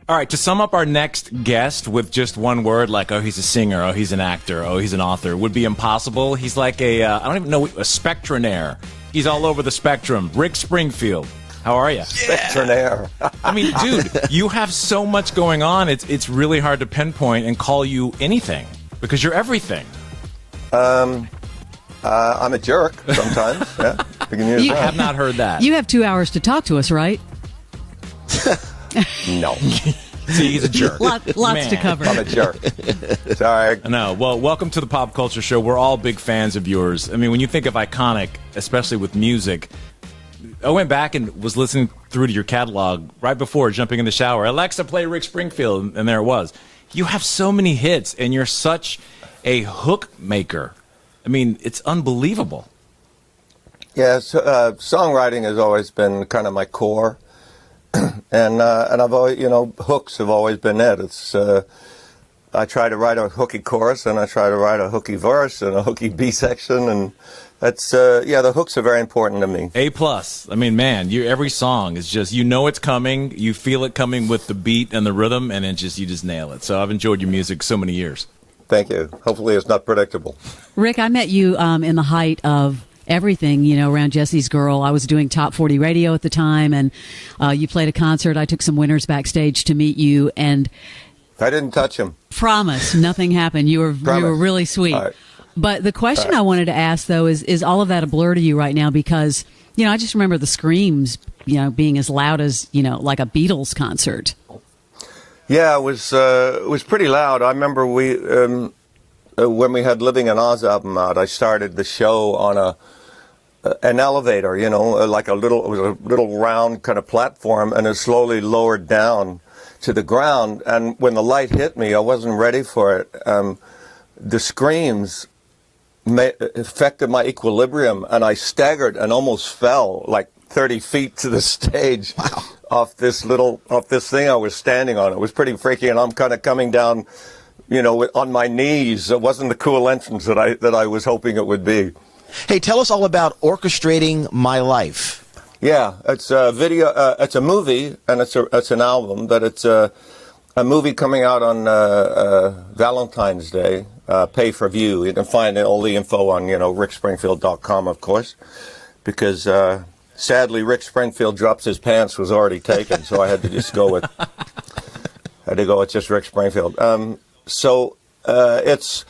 All right, to sum up our next guest with just one word, like, oh, he's a singer, oh, he's an actor, oh, he's an author, would be impossible. He's like I don't even know, a spectronaire. He's all over the spectrum. Rick Springfield. How are you? Spectronaire. I mean, dude, you have so much going on, it's really hard to pinpoint and call you anything, because you're everything. I'm a jerk sometimes. Yeah, we can use I have not heard that. You have 2 hours to talk to us, right? No. See, he's a jerk. Lots to cover. I'm a jerk. Sorry. No, well, welcome to the Pop Culture Show. We're all big fans of yours. I mean, when you think of iconic, especially with music, I went back and was listening through to your catalog right before jumping in the shower. Alexa, play Rick Springfield, and there it was. You have so many hits, and you're such a hook maker. I mean, it's unbelievable. Yeah, songwriting has always been kind of my core. And I've always, hooks have always been it. It's I try to write a hooky chorus, and I try to write a hooky verse and a hooky B section, and that's the hooks are very important to me. A+. I mean, man, every song is just, it's coming, you feel it coming with the beat and the rhythm, and you just nail it. So I've enjoyed your music so many years. Thank you. Hopefully, it's not predictable. Rick, I met you in the height of everything, around Jessie's Girl. I was doing Top 40 radio at the time, and you played a concert. I took some winners backstage to meet you, and I didn't touch him. Promise, nothing happened. You were really sweet. Right. But the question I wanted to ask, though, is all of that a blur to you right now? Because, I just remember the screams, being as loud as, like a Beatles concert. Yeah, it was pretty loud. I remember when we had Living in Oz album out, I started the show on an elevator, like it was a little round kind of platform, and it slowly lowered down to the ground. And when the light hit me, I wasn't ready for it. The screams affected my equilibrium, and I staggered and almost fell like 30 feet to the stage. Wow. off this thing I was standing on. It was pretty freaky, and I'm kind of coming down, on my knees. It wasn't the cool entrance that I was hoping it would be. Hey, tell us all about Orchestrating My Life. Yeah, it's a video. It's a movie, and it's an album, but it's a movie coming out on Valentine's Day. Pay per view. You can find all the info on rickspringfield.com, of course, because sadly Rick Springfield drops his pants was already taken, so I had to just go with just Rick Springfield. So it's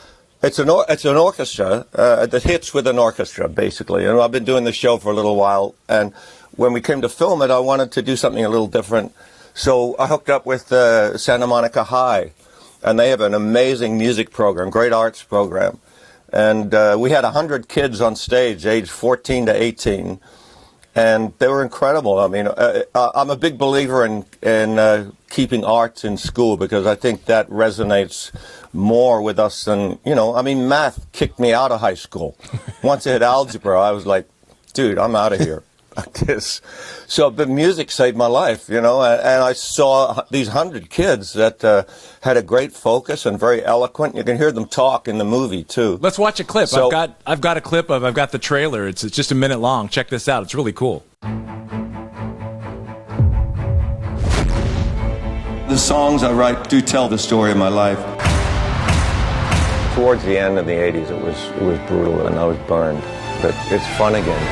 an orchestra that hits with an orchestra, basically. And I've been doing the show for a little while, and when we came to film it, I wanted to do something a little different. So I hooked up with Santa Monica High, and they have an amazing music program, great arts program. And we had 100 kids on stage, aged 14 to 18, and they were incredible. I mean, I'm a big believer in keeping arts in school, because I think that resonates more with us than, math kicked me out of high school. Once I hit algebra, I was like, dude, I'm out of here. So the music saved my life, and I saw these 100 kids that had a great focus and very eloquent. You can hear them talk in the movie too. Let's watch a clip. So, I've got a clip I've got the trailer. It's just a minute long. Check this out. It's really cool. The songs I write do tell the story of my life. Towards the end of the 80s, it was brutal, and I was burned. But it's fun again.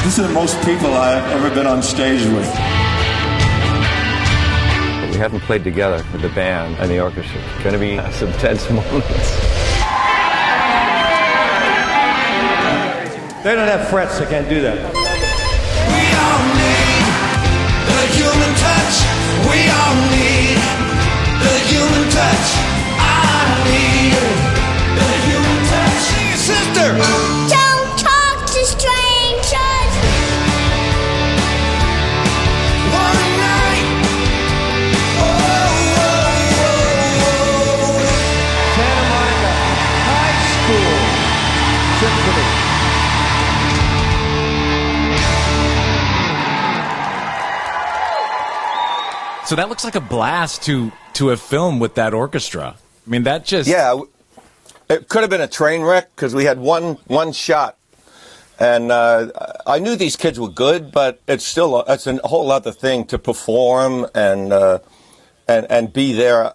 This is the most people I've ever been on stage with. We haven't played together with the band and the orchestra. It's going to be some tense moments. They don't have frets, they can't do that. We all need the human touch. We all need the human touch. I need the human touch. Sister! Don't talk to strangers. One night. Santa Monica High School Symphony. So that looks like a blast to have filmed with that orchestra. I mean, that just... Yeah, it could have been a train wreck, because we had one shot And I knew these kids were good, but it's a whole other thing to perform and be there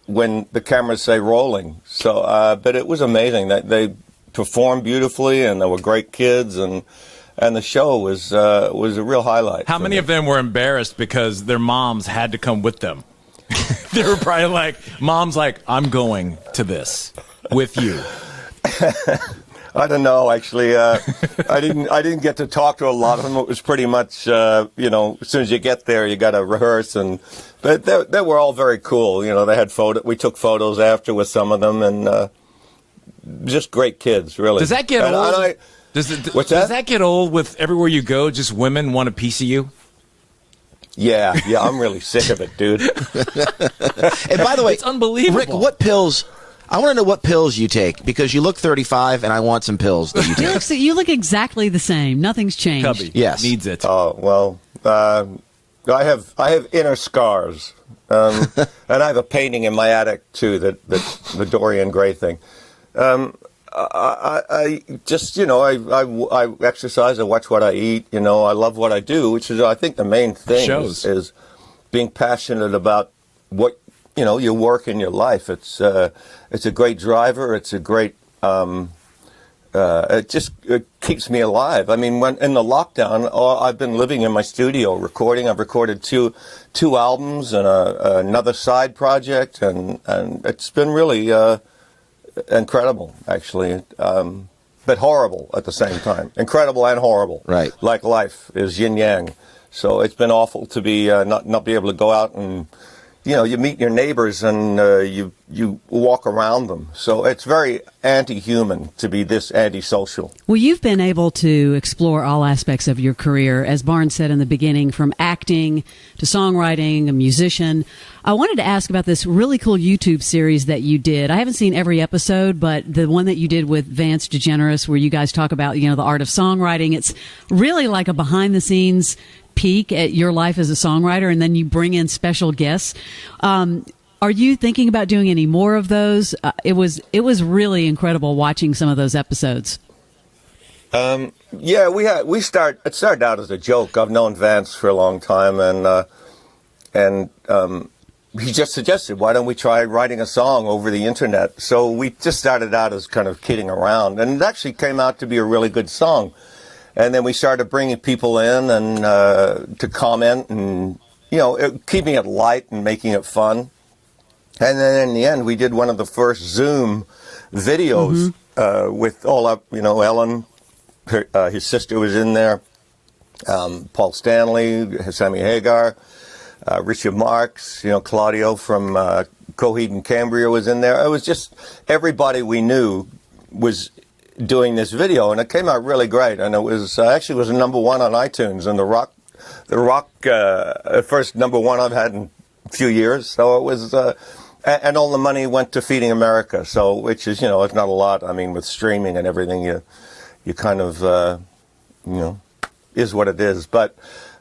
when the cameras say rolling. So, but it was amazing that they performed beautifully, and they were great kids, and the show was a real highlight. How many of them were embarrassed because their moms had to come with them? They were probably like, "Mom's like, I'm going to this with you." I don't know. Actually, I didn't get to talk to a lot of them. It was pretty much, as soon as you get there, you got to rehearse, but they were all very cool. They had we took photos after with some of them, and just great kids, really. Does that get old? Does that get old with everywhere you go? Just women want a piece of you. Yeah, I'm really sick of it, dude. And by the way, it's unbelievable. Rick, what pills? I want to know what pills you take, because you look 35, and I want some pills that you take. You look exactly the same. Nothing's changed. Cubby, yes, needs it. Oh well, I have inner scars, and I have a painting in my attic too. The Dorian Gray thing. I just, I exercise, I watch what I eat, I love what I do, which is, I think, the main thing is being passionate about what, your work in your life. It's a great driver. It's a great, it keeps me alive. I mean, when in the lockdown, I've been living in my studio recording. I've recorded two albums and another side project, and it's been really, incredible, actually, but horrible at the same time. Incredible and horrible. Right. Like life is yin yang. So it's been awful to be not be able to go out and, you meet your neighbors and you walk around them. So it's very anti-human to be this antisocial. Well, you've been able to explore all aspects of your career, as Barnes said in the beginning, from acting to songwriting, a musician. I wanted to ask about this really cool YouTube series that you did. I haven't seen every episode, but the one that you did with Vance DeGeneres, where you guys talk about, the art of songwriting, it's really like a behind-the-scenes peek at your life as a songwriter, and then you bring in special guests. Are you thinking about doing any more of those? It was really incredible watching some of those episodes. Yeah, it started out as a joke. I've known Vance for a long time, and he just suggested, why don't we try writing a song over the internet? So we just started out as kind of kidding around, and it actually came out to be a really good song. And then we started bringing people in and to comment and, keeping it light and making it fun. And then in the end, we did one of the first Zoom videos with all up, Ellen, his sister was in there, Paul Stanley, Sammy Hagar, Richard Marx, Claudio from Coheed and Cambria was in there. It was just everybody we knew was doing this video, and it came out really great. And it was actually was a number one on iTunes, and the rock first number one I've had in a few years. So it was, and all the money went to Feeding America. So, which is, it's not a lot. I mean, with streaming and everything, you kind of, is what it is. But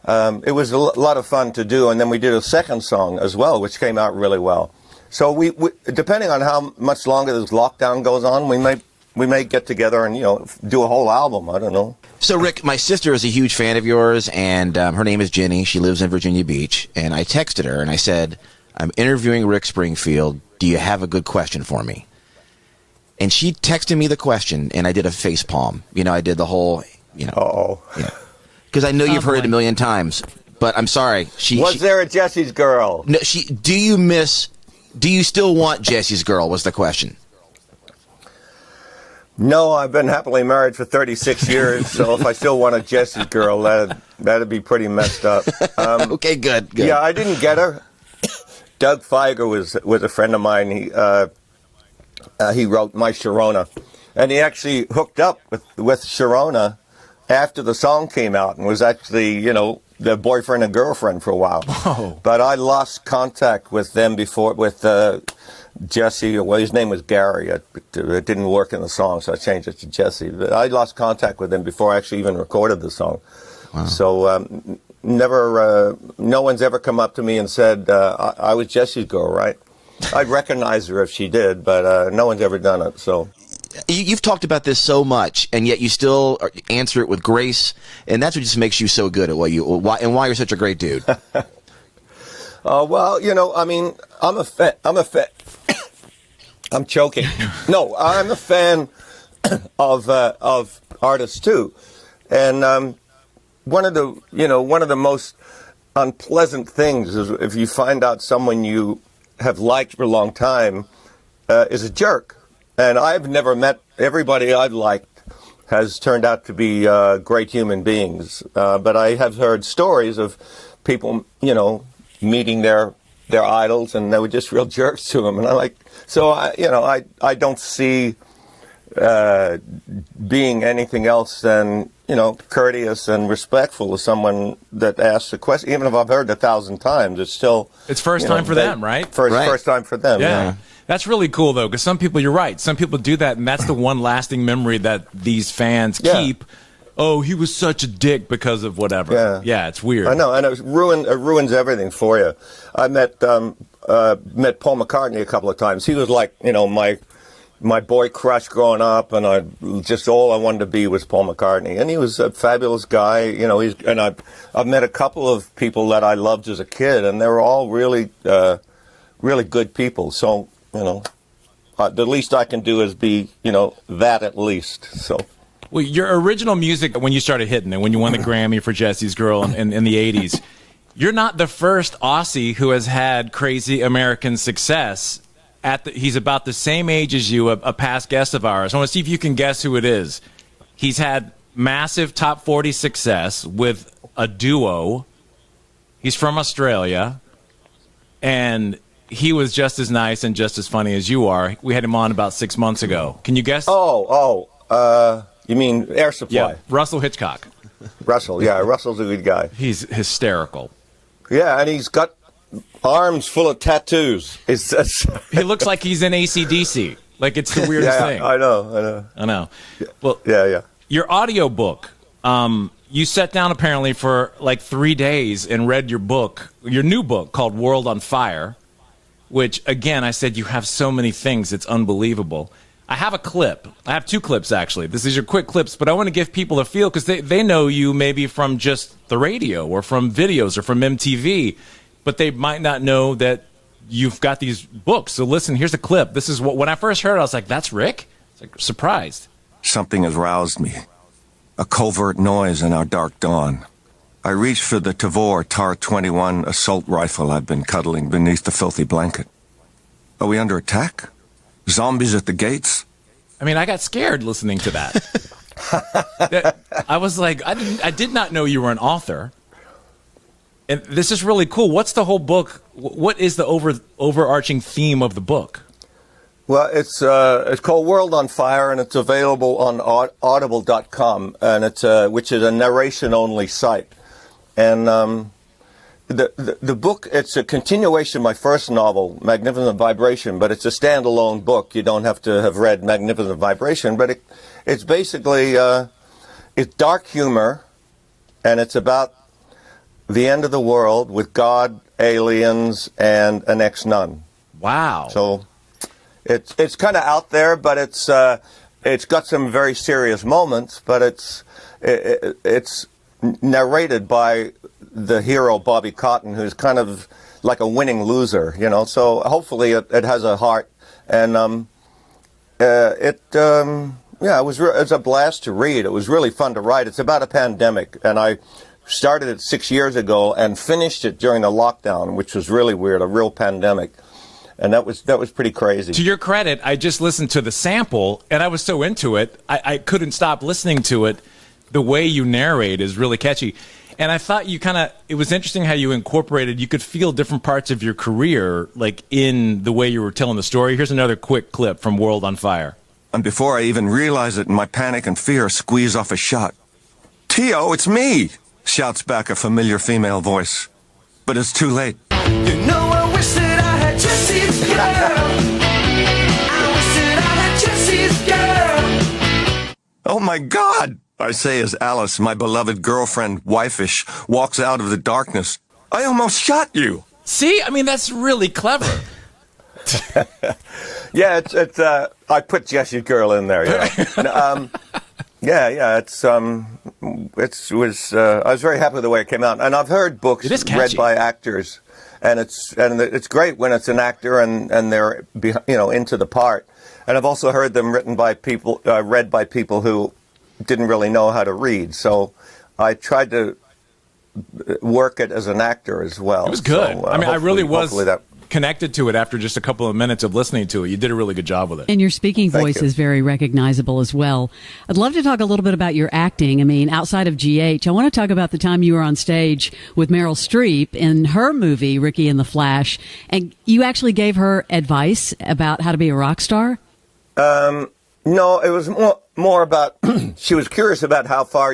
it was a lot of fun to do. And then we did a second song as well, which came out really well. So we depending on how much longer this lockdown goes on, we may get together and, do a whole album. I don't know. So, Rick, my sister is a huge fan of yours, and her name is Jenny. She lives in Virginia Beach. And I texted her, and I said, I'm interviewing Rick Springfield. Do you have a good question for me? And she texted me the question, and I did a face palm. I did the whole, Uh-oh. Yeah. Because I know you've heard it a million times. But I'm sorry. Was there a Jessie's Girl? No, do you still want Jessie's Girl was the question. No, I've been happily married for 36 years, so if I still want a Jessie's Girl, that'd be pretty messed up. Okay, good. Yeah, I didn't get her. Doug Feiger was a friend of mine. He wrote My Sharona, and he actually hooked up with Sharona after the song came out, and was actually, their boyfriend and girlfriend for a while. Whoa. But I lost contact with them before, with Jessie. Well, his name was Gary. It didn't work in the song, so I changed it to Jessie. But I lost contact with him before I actually even recorded the song. Wow. So no one's ever come up to me and said, I was Jessie's girl, right? I'd recognize her if she did, but no one's ever done it, so... you've talked about this so much, and yet you still answer it with grace, and that's what just makes you so good at why you're such a great dude. Well, I mean, I'm a fan. I'm choking. No, I'm a fan of artists too, and one of the most unpleasant things is if you find out someone you have liked for a long time is a jerk. And I've never met everybody I've liked has turned out to be great human beings. But I have heard stories of people, meeting their idols, and they were just real jerks to them. And I don't see being anything else than courteous and respectful to someone that asks a question. Even if I've heard it 1,000 times, it's first time for them, right? First time for them. Yeah. That's really cool, though, because some people, you're right, some people do that, and that's the one lasting memory that these fans keep. Oh, he was such a dick because of whatever. Yeah, it's weird. I know, and it ruins everything for you. I met Paul McCartney a couple of times. He was like, my boy crush growing up, and all I wanted to be was Paul McCartney. And he was a fabulous guy. I've met a couple of people that I loved as a kid, and they were all really, really good people. So, the least I can do is be, that at least. So. Well, your original music, when you started hitting it, when you won the Grammy for Jessie's Girl in the 80s, you're not the first Aussie who has had crazy American success. He's about the same age as you, a past guest of ours. I want to see if you can guess who it is. He's had massive top 40 success with a duo. He's from Australia, and he was just as nice and just as funny as you are. We had him on about 6 months ago. Can you guess? You mean Air Supply? Yeah, Russell Hitchcock. Russell's a good guy. He's hysterical. Yeah, and he's got arms full of tattoos. He looks like he's in AC/DC. Like, it's the weirdest thing. I know. Well, your audio book, you sat down apparently for like 3 days and read your new book called World on Fire, which, again, I said you have so many things. It's unbelievable. I have a clip. I have 2 clips, actually. These are quick clips, but I want to give people a feel because they know you maybe from just the radio or from videos or from MTV, but they might not know that you've got these books. So listen, here's a clip. This is when I first heard it, I was like, that's Rick? I was like, surprised. Something has roused me. A covert noise in our dark dawn. I reached for the Tavor TAR-21 assault rifle I've been cuddling beneath the filthy blanket. Are we under attack? Zombies at the gates? I mean, I got scared listening to that. I was like, I did not know you were an author. And this is really cool. What's the whole book? What is the overarching theme of the book? Well, it's called World on Fire, and it's available on audible.com, and which is a narration-only site. And the book, it's a continuation of my first novel, Magnificent Vibration, but it's a standalone book. You don't have to have read Magnificent Vibration, but it's basically it's dark humor, and it's about the end of the world with God, aliens, and an ex-nun. Wow. So it's kind of out there, but it's got some very serious moments, but it's narrated by the hero Bobby Cotton, who's kind of like a winning loser, so hopefully it has a heart, and it was a blast to read. It was really fun to write. It's about a pandemic, and I started it 6 years ago and finished it during the lockdown, which was really weird, a real pandemic. And that was pretty crazy. To your credit, I just listened to the sample, and I was so into it, I couldn't stop listening to it. The way you narrate is really catchy. And I thought it was interesting how you you could feel different parts of your career, like in the way you were telling the story. Here's another quick clip from World on Fire. And before I even realize it, in my panic and fear, squeeze off a shot. Tio, it's me! Shouts back a familiar female voice. But it's too late. I wish that I had Jessie's girl. I wish that I had Jessie's girl. Oh my God! I say as Alice, my beloved girlfriend, wifeish, walks out of the darkness. I almost shot you! See? I mean, that's really clever. Yeah, it's I put Jessie's girl in there. Yeah, it was. I was very happy with the way it came out, and I've heard books It is read catchy. by actors, and it's great when it's an actor and they're into the part. And I've also heard them written by people, read by people who didn't really know how to read. So I tried to work it as an actor as well. It was good. So, I mean, I really was hopefully that. connected to it after just a couple of minutes of listening to it. You did a really good job with it. And your speaking Thank voice you. is very recognizable as well. I'd love to talk a little bit about your acting. I mean, outside of GH, I want to talk about the time you were on stage with Meryl Streep in her movie, Ricky and the Flash, and you actually gave her advice about how to be a rock star? No, it was more about she was curious about how far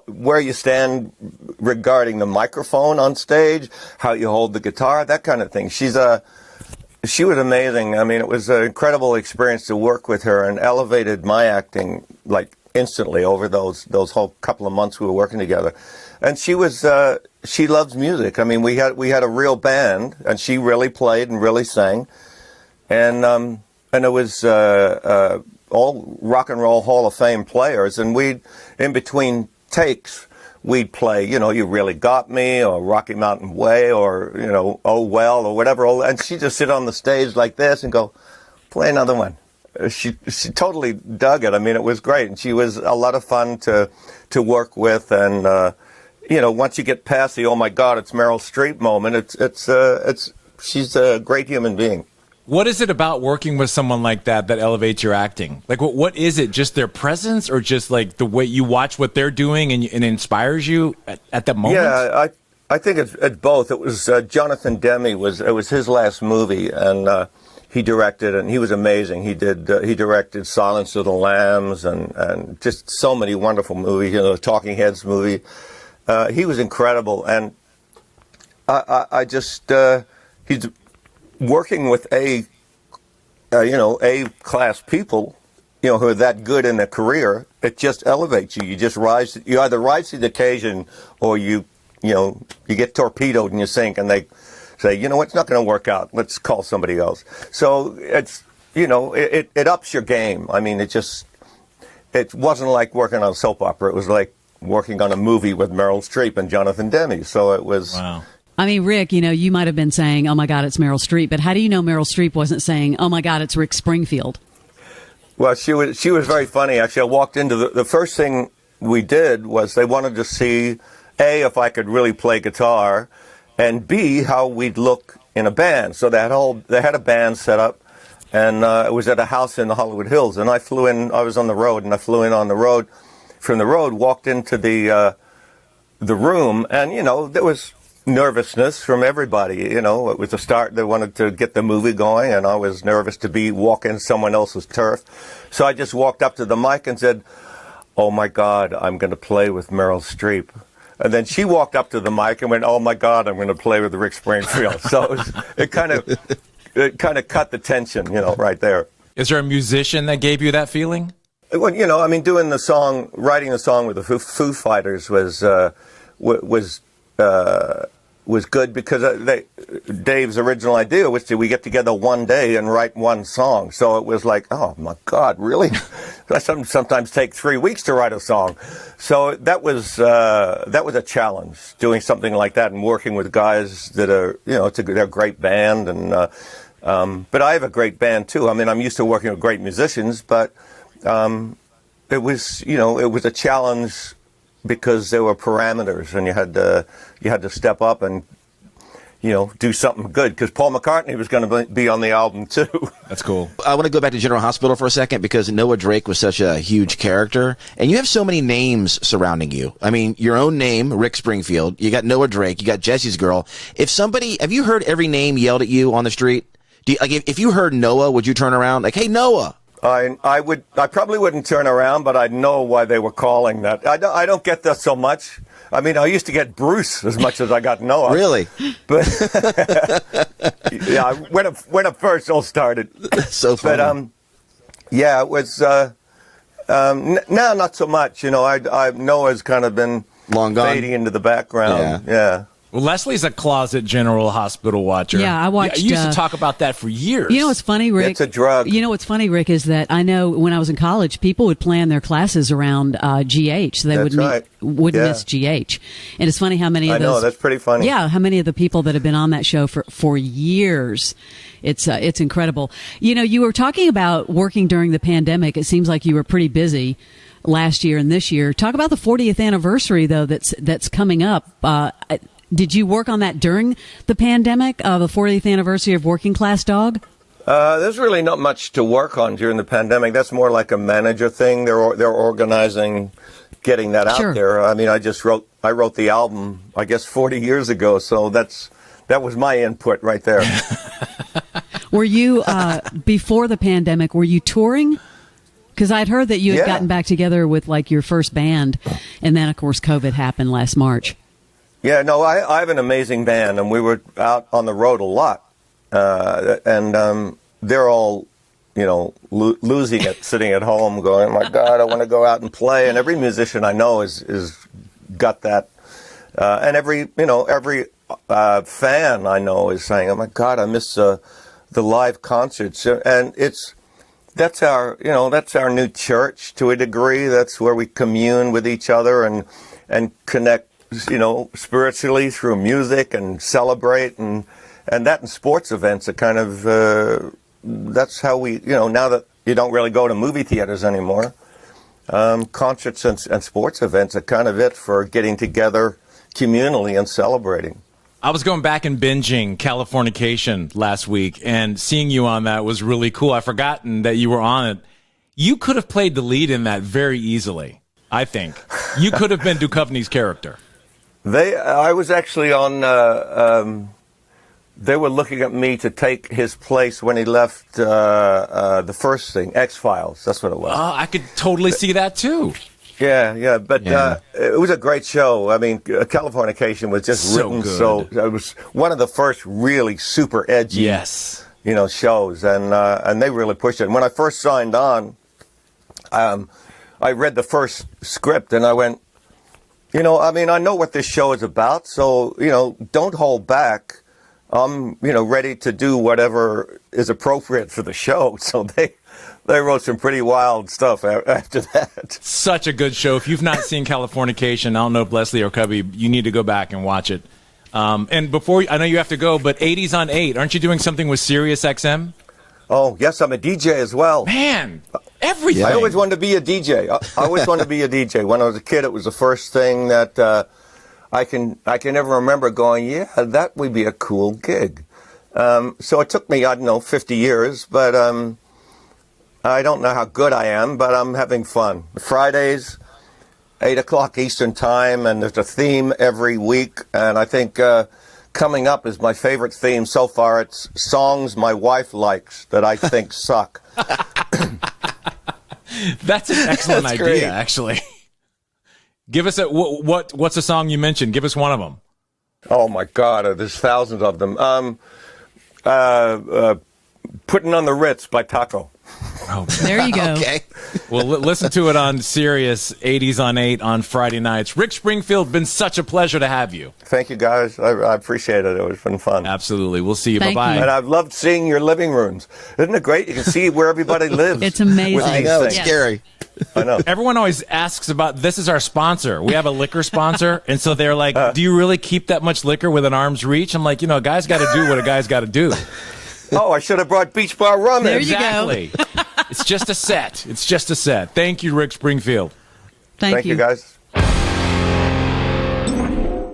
where you stand regarding the microphone on stage, how you hold the guitar, that kind of thing. She was amazing. I mean, it was an incredible experience to work with her, and elevated my acting like instantly over those whole couple of months we were working together. And she loves music. I mean, we had a real band, and she really played and really sang, and it was all rock and roll Hall of Fame players, and in between takes, we'd play, You Really Got Me, or Rocky Mountain Way, or, Oh Well, or whatever. And she'd just sit on the stage like this and go, play another one. She totally dug it. I mean, it was great. And she was a lot of fun to work with. And, once you get past the, oh my God, it's Meryl Streep moment, she's a great human being. What is it about working with someone like that elevates your acting? Like, what is it? Just their presence, or just like the way you watch what they're doing and inspires you at that moment? Yeah, I think it's both. It was Jonathan Demme it was his last movie, and he directed, and he was amazing. He directed Silence of the Lambs and just so many wonderful movies. The Talking Heads movie. He was incredible, and I just he's working with A-class people, who are that good in their career. It just elevates you. You just rise. You either rise to the occasion, or you get torpedoed and you sink. And they say, it's not going to work out. Let's call somebody else. So it's it ups your game. I mean, it wasn't like working on a soap opera. It was like working on a movie with Meryl Streep and Jonathan Demme. So it was. Wow. I mean, Rick, you might have been saying, oh, my God, it's Meryl Streep. But how do you know Meryl Streep wasn't saying, oh, my God, it's Rick Springfield? Well, she was very funny. Actually, I walked into the first thing we did was they wanted to see, A, if I could really play guitar, and B, how we'd look in a band. So they had a band set up, and it was at a house in the Hollywood Hills. And I flew in. I was on the road, and I flew in on the road. From the road, walked into the room, and there was nervousness from everybody. It was a start. They wanted to get the movie going, and I was nervous to walk in someone else's turf. So I just walked up to the mic and said, oh my God, I'm going to play with Meryl Streep. And then she walked up to the mic and went, oh my God, I'm going to play with Rick Springfield. So it kind of cut the tension, right there. Is there a musician that gave you that feeling? Well, I mean, writing the song with the Foo Fighters was good, because Dave's original idea was we get together one day and write one song. So it was like, oh my God, really? I sometimes take 3 weeks to write a song. So that was a challenge, doing something like that and working with guys that are, they're a great band. And but I have a great band too. I mean, I'm used to working with great musicians, but it was a challenge, because there were parameters, and you had to step up and do something good, because Paul McCartney was going to be on the album too. That's cool. I want to go back to General Hospital for a second, because Noah Drake was such a huge character, and you have so many names surrounding you. I mean, your own name, Rick Springfield. You got Noah Drake. You got Jessie's girl. Have you heard every name yelled at you on the street? If you heard Noah, would you turn around like, hey, Noah? I probably wouldn't turn around, but I'd know why they were calling that. I don't get that so much. I mean, I used to get Bruce as much as I got Noah. Really? But yeah, when it first all started. So funny. But it was now not so much. Noah's kind of been long gone, fading into the background. Yeah. Well, Leslie's a closet General Hospital watcher. Yeah, I watched. You used to talk about that for years. You know what's funny, Rick? It's a drug. You know what's funny, Rick, is that I know when I was in college, people would plan their classes around GH. So they That's right. wouldn't Yeah. miss GH. And it's funny how many of I those. know, that's pretty funny. Yeah, how many of the people that have been on that show for years. It's incredible. You know, you were talking about working during the pandemic. It seems like you were pretty busy last year and this year. Talk about the 40th anniversary, though, that's coming up. Did you work on that during the pandemic, the 40th anniversary of Working Class Dog? There's really not much to work on during the pandemic. That's more like a manager thing. They're organizing, getting that out Sure. there. I mean, I wrote the album, I guess, 40 years ago. So that was my input right there. Were you, before the pandemic, were you touring? Because I'd heard that you had Yeah. gotten back together with like your first band, and then of course COVID happened last March. Yeah, no, I have an amazing band, and we were out on the road a lot. And they're all, losing it, sitting at home going, oh my God, I want to go out and play. And every musician I know is got that. And every fan I know is saying, oh my God, I miss the live concerts. And that's our new church to a degree. That's where we commune with each other and connect, spiritually through music and celebrate and that in sports events are kind of, that's how we, now that you don't really go to movie theaters anymore, concerts and sports events are kind of it for getting together communally and celebrating. I was going back and binging Californication last week, and seeing you on that was really cool. I'd forgotten that you were on it. You could have played the lead in that very easily, I think. You could have been Duchovny's character. I was actually on, they were looking at me to take his place when he left the first thing, X-Files. That's what it was. I could totally see that, too. Yeah, but it was a great show. I mean, Californication was just So written good. so. It was one of the first really super edgy, Yes. shows, and they really pushed it. And when I first signed on, I read the first script and I went, I know what this show is about, so don't hold back. I'm ready to do whatever is appropriate for the show. So they wrote some pretty wild stuff after that. Such a good show. If you've not seen Californication, I don't know if Leslie or Cubby, you need to go back and watch it. And before, I know you have to go, but 80s on 8, aren't you doing something with Sirius XM? Oh, yes, I'm a DJ as well. Man, everything. I always wanted to be a DJ. I always wanted to be a DJ. When I was a kid, it was the first thing that I can ever remember going, yeah, that would be a cool gig. So it took me, 50 years, but I don't know how good I am, but I'm having fun. Fridays, 8 o'clock Eastern Time, and there's a theme every week. And I think coming up is my favorite theme so far. It's songs my wife likes that I think suck. That's an excellent That's idea, great. actually. Give us what's a song you mentioned? Give us one of them. Oh, my God, there's thousands of them. Putting on the Ritz by Taco. Oh, There you go. Okay. well, listen to it on Sirius 80s on 8 on Friday nights. Rick Springfield, been such a pleasure to have you. Thank you, guys. I appreciate it. It was been fun. Absolutely. We'll see you. Thank Bye-bye. you. And I've loved seeing your living rooms. Isn't it great? You can see where everybody lives. It's amazing. with I these know, it's things. scary. I know. Everyone always asks about, this is our sponsor. We have a liquor sponsor. And so they're like, do you really keep that much liquor within arm's reach? I'm like, a guy's got to do what a guy's got to do. Oh, I should have brought Beach Bar rum There in. you go. Exactly. It's just a set. It's just a set. Thank you, Rick Springfield. Thank Thank you, guys.